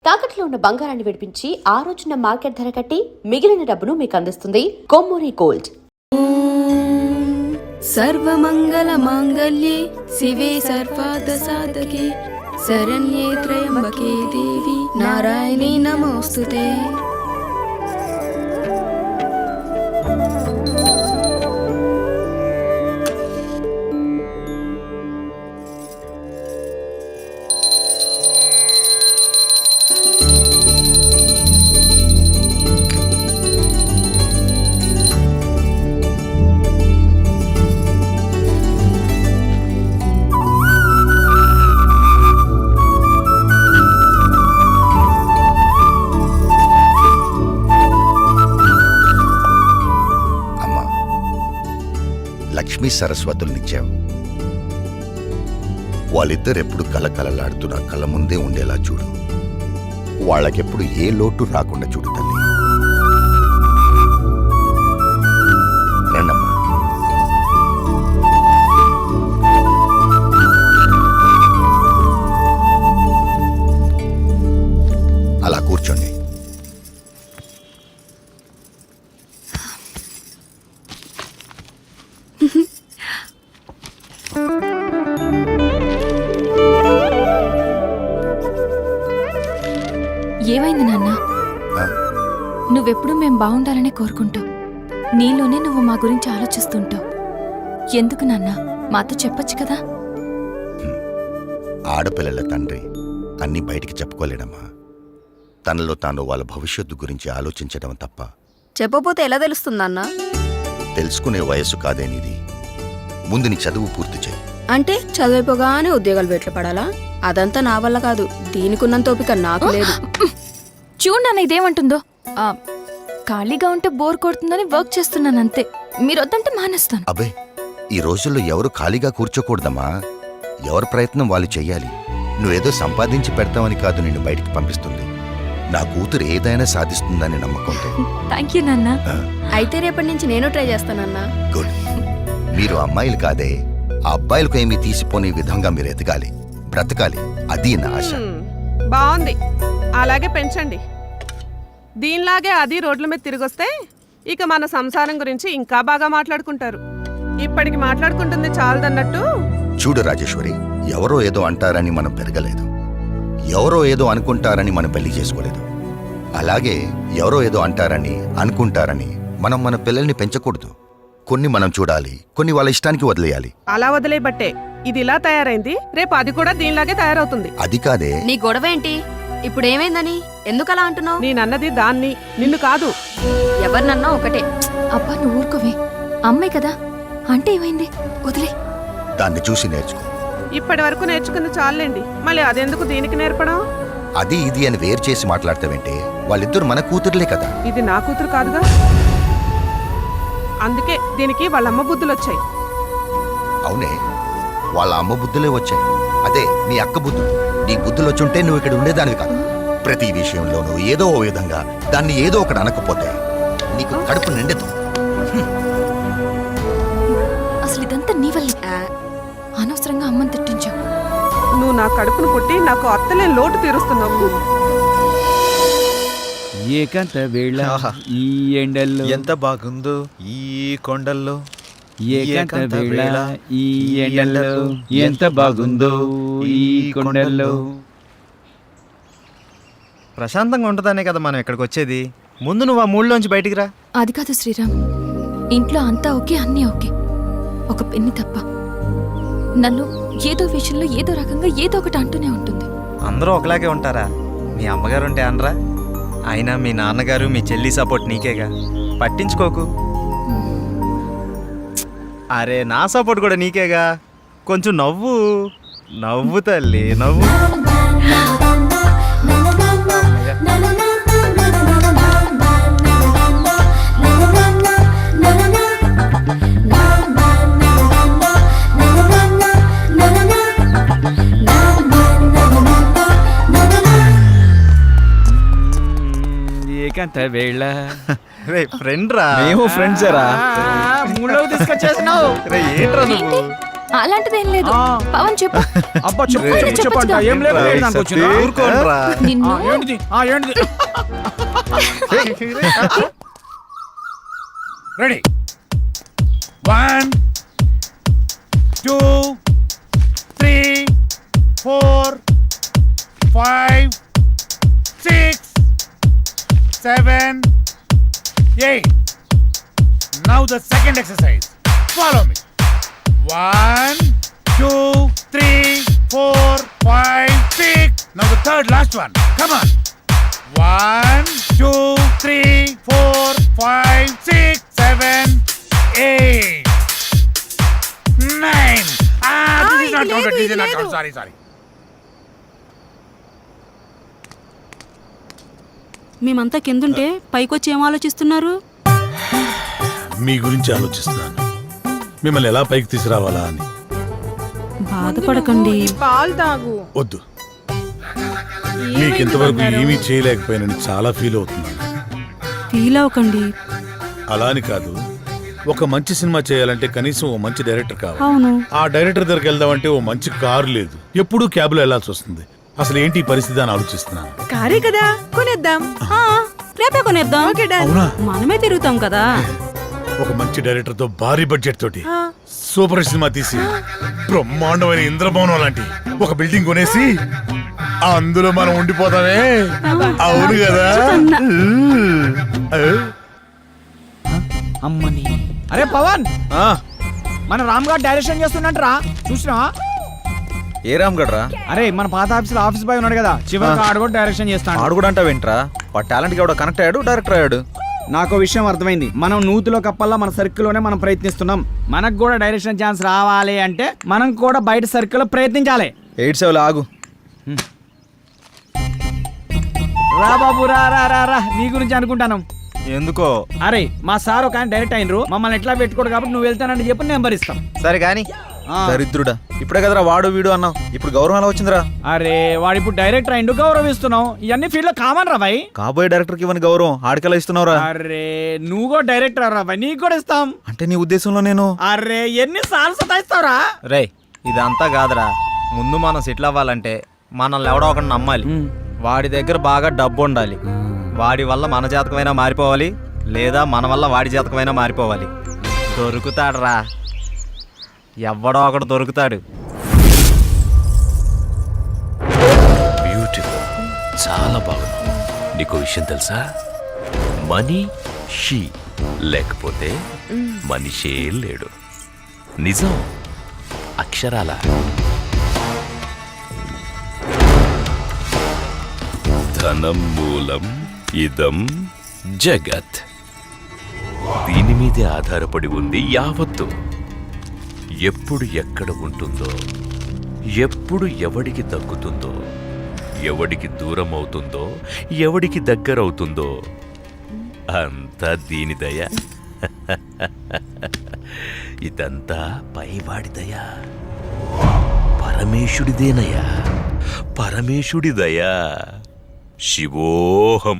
తాకట్లో ఉన్న బంగారాన్ని విడిపించి ఆ రోజున మార్కెట్ ధర కట్టి మిగిలిన డబ్బును మీకు అందిస్తుంది కొమ్మూరి గోల్డ్. సర్వమంగళ మాంగళ్యే శివే సర్వార్థ సాధకే శరణ్యే త్రయంబకే దేవి నారాయణీ నమోస్తుతే. లక్ష్మీ సరస్వతులనిచ్చావు. వాళ్ళిద్దరెప్పుడు కలకలలాడుతూ నా కళ్ళ ముందే ఉండేలా చూడు. వాళ్ళకెప్పుడు ఏ లోటు రాకుండా చూడు తల్లి. రండమ్మా. అలా కూర్చోండి. ఏమైంది నాన్న? నువ్వెప్పుడు మేం బాగుండాలని కోరుకుంటావు. నీలోనే నువ్వు మా గురించి ఆలోచిస్తుంటావు. ఎందుకు నాన్న? మాతో చెప్పొచ్చు కదా. ఆడపిల్లల తండ్రి అన్నీ బయటికి చెప్పుకోలేడమ్మా. తనలో తాను వాళ్ళ భవిష్యత్తు గురించి ఆలోచించడం తప్ప. చెప్పపోతే ఎలా తెలుస్తుందన్నా? తెలుసుకునే వయస్సు కాదేనిది. ముందు నీ చదువు పూర్తి చేయి. అంటే చదివిపోగానే ఉద్యోగాలు వెట్లు పడాలా? అదంతా నా వల్ల కాదు. దీనికున్నంత ఓపిక నాకు లేదు. చూడు నాన్న ఇదేమంటుందో. ఖాళీగా ఉంటే బోర్ కొడుతుందని వర్క్ చేస్తున్నాను అంతే. మీరు వద్దంటే మానేస్తాను. అబ్బే, ఈ రోజుల్లో ఎవరు ఖాళీగా కూర్చోకూడదమ్మా. ఎవరి ప్రయత్నం వాళ్ళు చెయ్యాలి. నువ్వేదో సంపాదించి పెడతావని కాదు నిన్ను బయటికి పంపిస్తుంది. నా కూతురు ఏదైనా సాధిస్తుందని నమ్మకంతో. థ్యాంక్ యూ నాన్న. అయితే రేపటి నుంచి నేను ట్రై చేస్తానన్నా. గుడ్. మీరు అమ్మాయిలు కాదే, ఆ అబ్బాయిలకు ఏమీ తీసిపోని విధంగా మీరు ఎదగాలి, బ్రతకాలి. అది నా ఆశ. బాగుంది, అలాగే పెంచండి. దీనిలాగే అది రోడ్ల మీద తిరిగొస్తే ఇక మన సంసారం గురించి ఇంకా బాగా మాట్లాడుకుంటారు. ఇప్పటికి మాట్లాడుకుంటుంది చాలదన్నట్టు. చూడు రాజేశ్వరి, ఎవరో ఏదో అంటారని మనం పెరగలేదు. ఎవరో ఏదో అనుకుంటారని మనం పెళ్లి చేసుకోలేదు. అలాగే ఎవరో ఏదో అంటారని అనుకుంటారని మనం మన పిల్లల్ని పెంచకూడదు. కొన్ని మనం చూడాలి, కొన్ని వాళ్ళ ఇష్టానికి వదిలేయాలి. అలా వదిలేబట్టే ఇది ఇలా తయారైంది. రేపు అది కూడా దీనిలాగే తయారవుతుంది. అది కాదే. నీ గొడవ ఏంటి? ఇప్పుడు ఏమైందని ఎందుకలా అంటున్నావు? నేనన్నది దాన్ని, నిన్ను కాదు. ఎవరినన్నా ఒకటే. అబ్బా నువ్వు ఊరుకోవే. అమ్మాయి కదా అంటే ఏమైంది? వదిలే. దాన్ని చూసి నేర్చుకో. ఇప్పటి వరకు నేర్చుకుంది చాలండి. మళ్ళీ అదెందుకు దీనికి నేర్పడం? అది ఇది అని వేరు చేసి మాట్లాడతావంటే వాళ్ళిద్దరు మన కూతురులే కదా. ఇది నా కూతురు కాదుగా. అందుకే దీనికి వాళ్ళమ్మ బుద్ధులు వచ్చాయి. అవునే, వాళ్ళ అమ్మ బుద్ధులే వచ్చాయి. అదే నీ అక్క బుద్ధులు. నీ బుద్ధులు వచ్చుంటే నువ్వు ఇక్కడ ఉండేదానివి కాదు. ప్రతి విషయంలోనూ ఏదో ఓ విధంగా దాన్ని ఏదో ఒకటి అనకపోతే నీకు కడుపు నిండదు. అసలు ఇదంతా నీ వల్లే. అనవసరంగా అమ్మని తిట్టించావు. నువ్వు నా కడుపును పుట్టి నాకు అత్తలే లోటు తీరుస్తున్నావు. ఏకాంత వేళ ఈ ఎండల్లో ఎంత బాగుందో ఈ కొండల్లో. ఏకాంత వేళ ఈ ఎండల్లో ఎంత బాగుందో ఈ కొండల్లో. ప్రశాంతంగా ఉంటుందనే కదా మనం ఇక్కడికి వచ్చేది. ముందు నువ్వు ఆ మూడులోంచి బయటికి రా. అది కాదు శ్రీరామ్. ఇంట్లో అంతా ఓకే, అన్నీ ఓకే. ఒక పెన్ని తప్ప నన్ను ఏదో విషయంలో ఏదో రకంగా ఏదో ఒకటి అంటూనే ఉంటుంది. అందరూ ఒకలాగే ఉంటారా? మీ అమ్మగారు ఉంటే అనరా? అయినా మీ నాన్నగారు మీ చెల్లి సపోర్ట్ నీకేగా. పట్టించుకోకు. అరే నా సపోర్ట్ కూడా నీకేగా. కొంచెం నవ్వు నవ్వు తల్లి నవ్వు. ఏకాంత వేళ. రే ఫ్రెండ్ రా. మేము ఫ్రెండ్స్ రా. మూడవ తీసుకొచ్చేసినావు. రే ఏంట్రా నువ్వు? అలాంటిదేం లేదు ఆ. పవన్ చెప్పు అబ్బా చెప్పు రేయ్, చెప్పు చెప్పు అంట. ఏం లేదు రేయ్, దానికి సత్తి, వచ్చిందా? ఊరుకోండ్రా. నిన్ను ఏంటిది ఏంటిది ready 1 2 3 4 5 6 7 8 Now the second exercise. Follow me. 1 2 3 4 5 6 Now the third last one. Come on. 1 2 3 4 5 6 7 8 9 this is not counted. This is not counted. Sorry. మేమంతా కిందుంటే పైకొచ్చి ఏం ఆలోచిస్తున్నారు? మీ గురించి ఆలోచిస్తున్నాను. మిమ్మల్ని ఎలా పైకి తీసుకురావాలా అని. బాధపడకండి. ఈ పాలు తాగు. వద్దు, మీకు ఇంతవరకు ఏమీ చేయలేకపోయానని చాలా ఫీల్ అవుతున్నాను. ఫీల్ అవ్వకండి. అలా అని కాదు, ఒక మంచి సినిమా చేయాలంటే కనీసం ఓ మంచి డైరెక్టర్ కావాలి. అవును. ఆ డైరెక్టర్ దగ్గరికి వెళ్దామంటే ఓ మంచి కారు లేదు, ఎప్పుడూ క్యాబ్లో వెళ్లాల్సి వస్తుంది. అసలు ఏంటి ఈ పరిస్థితి అని ఆలోచిస్తున్నాను. కారే కదా కొనేద్దాం. ఆ, రేపే కొనేద్దాం. Okay dad. అవునా? మనమే తిరుగుతాం కదా. ఒక మంచి డైరెక్టర్ తో భారీ బడ్జెట్ తోటి సూపర్ సినిమా తీసి బ్రహ్మాండమైన ఇంద్రభవనం లాంటి ఒక బిల్డింగ్ కొనేసి అందులో మనం ఉండిపోతామే. అవును కదా? అమ్మని అరే పవన్ మన రామ్ గారు డైరెక్షన్ చేస్తున్నట్రా చూసినా? ఏ రామ్ గడ్రా? అరే మన పాత ఆఫీసులో ఆఫీస్ బాయ్ ఉన్నాడు కదా, చివరికి ఆడు కూడా డైరెక్షన్ చేస్తాడు. ఆడు కూడా అంటావు ఏంట్రా? వాడు టాలెంట్ కి ఎవడో కనెక్ట్ అయ్యాడు, డైరెక్టర్ అయ్యాడు. నాకు విషయం అర్థమైంది. మనం నూతిలో కప్పల్లా మన సర్కిల్లోనే మనం ప్రయత్నిస్తున్నాం. మనకు కూడా డైరెక్షన్ ఛాన్స్ రావాలి అంటే మనం కూడా బయట సర్కిల్లో ప్రయత్నించాలి. 87 ఆగు. రా బాబు రా రా రా రా నీ గురించి అనుకుంటాను. ఎందుకో? అరే మా సార్ ఒక ఆయన డైరెక్ట్ అయినరు, మమ్మల్ని ఎట్లా పెట్టుకోడు కాబట్టి నువ్వు వెళ్తానని చెప్పి నెంబర్ ఇస్తాం. సరే గాని ఆ. దరిద్రుడా, ఇప్పుడే కదరా వాడు వీడు అన్నావు, ఇప్పుడు గౌరవం ఎలా వచ్చిందిరా? అరే వాడు ఇప్పుడు డైరెక్టర్ అయిండు, గౌరవిస్తున్నాం. ఇవన్నీ ఫీల్డ్ లో కామన్ రా భాయ్. కాబోయే డైరెక్టర్ కి ఇవ్వని గౌరవం ఆడికెలా ఇస్తున్నావురా? అరే నువ్వు కూడా డైరెక్టర్ రా భాయ్, నీకు కూడా ఇస్తాం. అంటే నీ ఉద్దేశంలో నేను అరే ఎన్ని సార్లు సతాయిస్తావురా? రే ఇదంతా కాదురా. ముందు మనం సెటిల్ అవ్వాలంటే మనల్ని ఎవడో ఒకటి నమ్మాలి. వాడి దగ్గర బాగా డబ్బు ఉండాలి. వాడి వల్ల మన జాతకమైనా మారిపోవాలి, లేదా మన వల్ల వాడి జాతకమైనా మారిపోవాలి. దొరుకుతాడురా, ఎవడో ఒకడు దొరుకుతాడు. బ్యూటిఫుల్, చాలా బాగుంది. నీకు విషయం తెలుసా? మనీ షీ లేకపోతే మనిషే లేడు. నిజం, అక్షరాల. ధనం మూలం ఇదం జగత్. దీని మీదే ఆధారపడి ఉంది యావత్తు. ఎప్పుడు ఎక్కడ ఉంటుందో, ఎప్పుడు ఎవడికి దక్కుతుందో, ఎవడికి దూరం అవుతుందో, ఎవడికి దగ్గరవుతుందో అంతా దీని దయ. ఇదంతా పైవాడి దయ, పరమేశుడిదేనయ్యా, పరమేశుడి దయా. శివోహం.